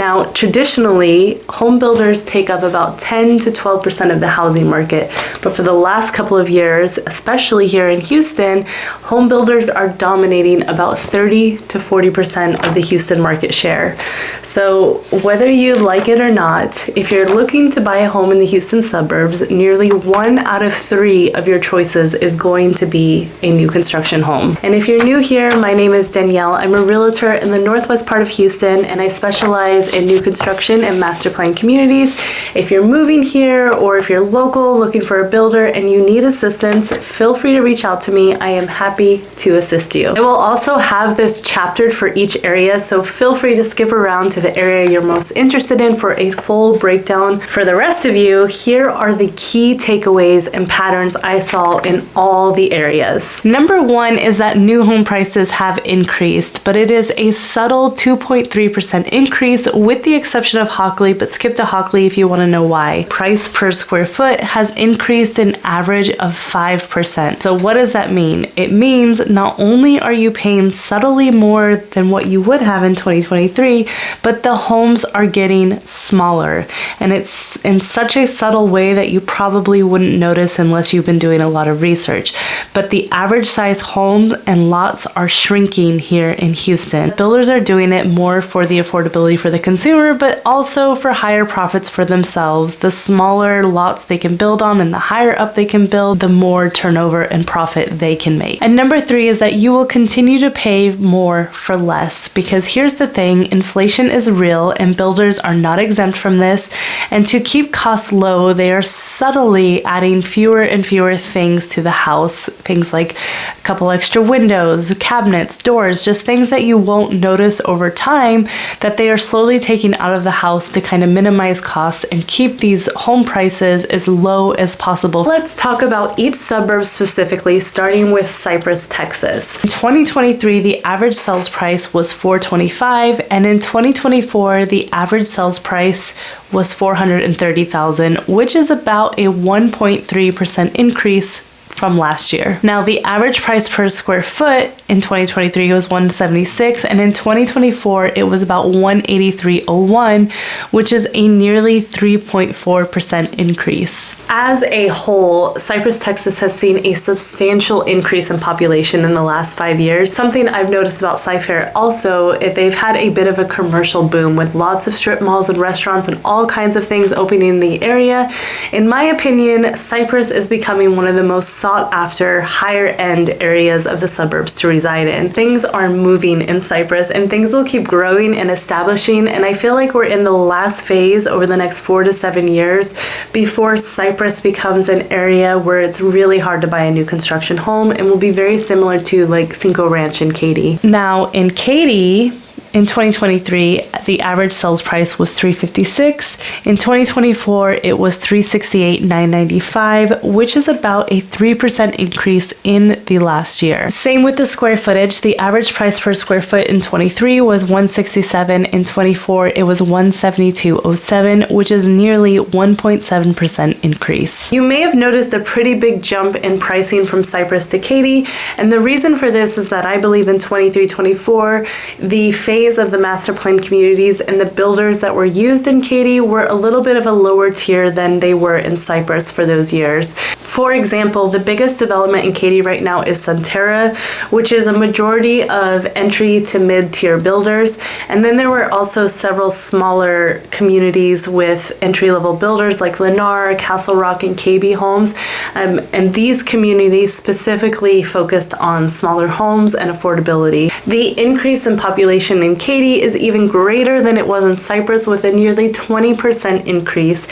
Now, traditionally, home builders take up about 10 to 12% of the housing market, but for the last couple of years, especially here in Houston, home builders are dominating about 30 to 40% of the Houston market share. So whether you like it or not, if you're looking to buy a home in the Houston suburbs, nearly 1 out of 3 of your choices is going to be a new construction home. And if you're new here, my name is Danielle. I'm a realtor in the northwest part of Houston, and I specialize in new construction and master plan communities. If you're moving here or if you're local looking for a builder and you need assistance, feel free to reach out to me. I am happy to assist you. I will also have this chaptered for each area, so feel free to skip around to the area you're most interested in for a full breakdown. For the rest of you, here are the key takeaways and patterns I saw in all the areas. Number 1 is that new home prices have increased, but it is a subtle 2.3% increase with the exception of Hockley, but skip to Hockley if you want to know why. Price per square foot has increased an average of 5%. So what does that mean? It means not only are you paying subtly more than what you would have in 2023, but the homes are getting smaller. And it's in such a subtle way that you probably wouldn't notice unless you've been doing a lot of research. But the average size home and lots are shrinking here in Houston. Builders are doing it more for the affordability for the consumer, but also for higher profits for themselves. The smaller lots they can build on and the higher up they can build, the more turnover and profit they can make. And number 3 is that you will continue to pay more for less, because here's the thing, inflation is real and builders are not exempt from this. And to keep costs low, they are subtly adding fewer and fewer things to the house. Things like a couple extra windows, cabinets, doors, just things that you won't notice over time that they are slowly taking out of the house to kind of minimize costs and keep these home prices as low as possible. Let's talk about each suburb specifically, starting with Cypress, Texas. In 2023, the average sales price was $425,000, and in 2024, the average sales price was $430,000, which is about a 1.3% increase from last year. Now, the average price per square foot in 2023 was $176, and in 2024 it was about $183.01, which is a nearly 3.4% increase. As a whole, Cypress, Texas has seen a substantial increase in population in the last 5 years. Something I've noticed about Cypher also, they've had a bit of a commercial boom with lots of strip malls and restaurants and all kinds of things opening in the area. In my opinion, Cypress is becoming one of the most sought after higher end areas of the suburbs to reside in. Things are moving in Cypress and things will keep growing and establishing, and I feel like we're in the last phase over the next 4 to 7 years before Cypress becomes an area where it's really hard to buy a new construction home and will be very similar to like Cinco Ranch in Katy. Now in Katy, in 2023, the average sales price was $356,000. In 2024, it was $368,995, which is about a 3% increase in the last year. Same with the square footage. The average price per square foot in 23 was $167,000. In 24, it was $172,07, which is nearly 1.7% increase. You may have noticed a pretty big jump in pricing from Cypress to Katy, and the reason for this is that I believe in 23-24, the phase of the master plan communities and the builders that were used in Katy were a little bit of a lower tier than they were in Cypress for those years. For example, the biggest development in Katy right now is Sunterra, which is a majority of entry to mid-tier builders. And then there were also several smaller communities with entry-level builders like Lennar, Castle Rock, and KB Homes. And these communities specifically focused on smaller homes and affordability. The increase in population in Katy is even greater than it was in Cypress, with a nearly 20% increase.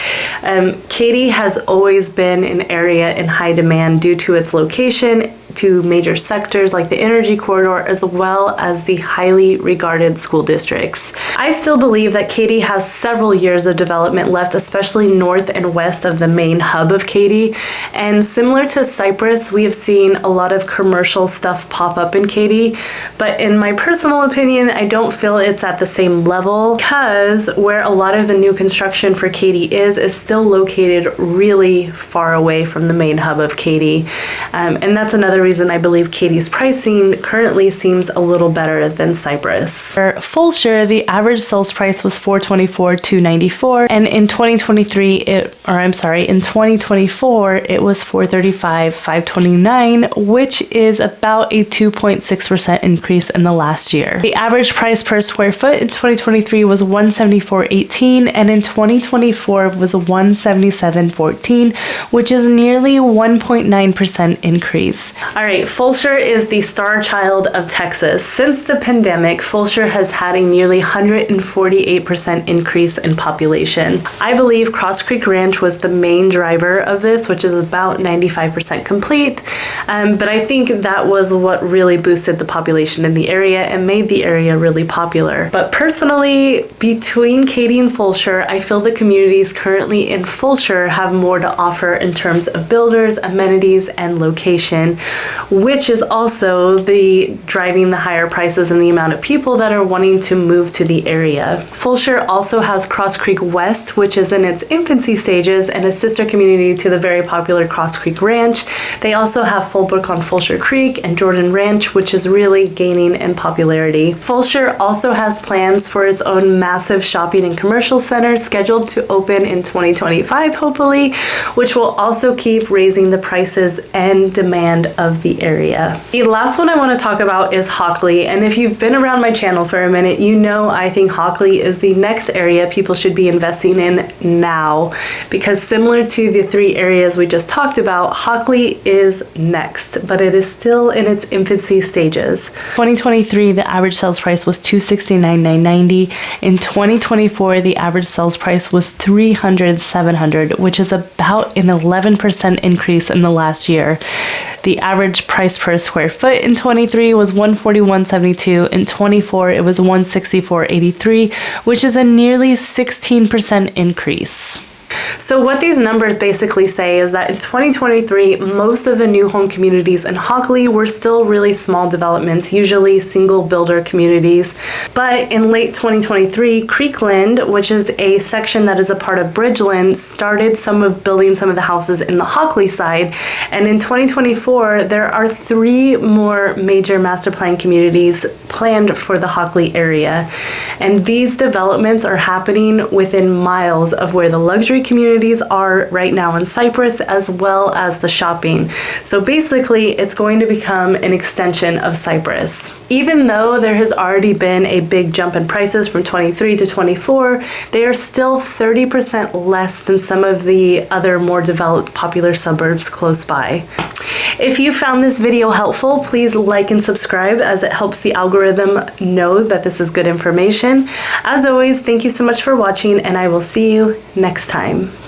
Katy has always been an area in high demand due to its location to major sectors like the energy corridor, as well as the highly regarded school districts. I still believe that Katy has several years of development left, especially north and west of the main hub of Katy. And similar to Cypress, we have seen a lot of commercial stuff pop up in Katy, but in my personal opinion, I don't feel it's at the same level, because where a lot of the new construction for Katy is still located really far away from the main hub of Katy. And that's another reason I believe Katy's pricing currently seems a little better than Cypress. For Fulshear, the average sales price was $424,294, and in 2024 it was $435,529, which is about a 2.6% increase in the last year. The average price per square foot in 2023 was $174.18, and in 2024 was $177.14, which is nearly 1.9% increase. All right, Fulshear is the star child of Texas. Since the pandemic, Fulshear has had a nearly 148% increase in population. I believe Cross Creek Ranch was the main driver of this, which is about 95% complete, but I think that was what really boosted the population in the area and made the area really popular. But personally, between Katy and Fulshear, I feel the communities currently in Fulshear have more to offer in terms of builders, amenities, and location, which is also driving the higher prices and the amount of people that are wanting to move to the area. Fulshear also has Cross Creek West, which is in its infancy stages and a sister community to the very popular Cross Creek Ranch. They also have Fulbrook on Fulshear Creek and Jordan Ranch, which is really gaining in popularity. Fulshear also has plans for its own massive shopping and commercial center scheduled to open in 2025, hopefully, which will also keep raising the prices and demand of the area. The last one I want to talk about is Hockley, and if you've been around my channel for a minute, you know I think Hockley is the next area people should be investing in now, because similar to the three areas we just talked about, Hockley is next, but it is still in its infancy stages. 2023, the average sales price was $269,990. In 2024, the average sales price was $300,700, which is about an 11% increase in the last year. The average price per square foot in 23 was $141.72. In 24, it was $164.83, which is a nearly 16% increase. So what these numbers basically say is that in 2023, most of the new home communities in Hockley were still really small developments, usually single builder communities. But in late 2023, Creekland, which is a section that is a part of Bridgeland, started building some of the houses in the Hockley side. And in 2024, there are 3 more major master plan communities planned for the Hockley area. And these developments are happening within miles of where the luxury communities are right now in Cypress, as well as the shopping. So basically, it's going to become an extension of Cypress. Even though there has already been a big jump in prices from 23 to 24, they are still 30% less than some of the other more developed popular suburbs close by. If you found this video helpful, please like and subscribe, as it helps the algorithm know that this is good information. As always, thank you so much for watching, and I will see you next time.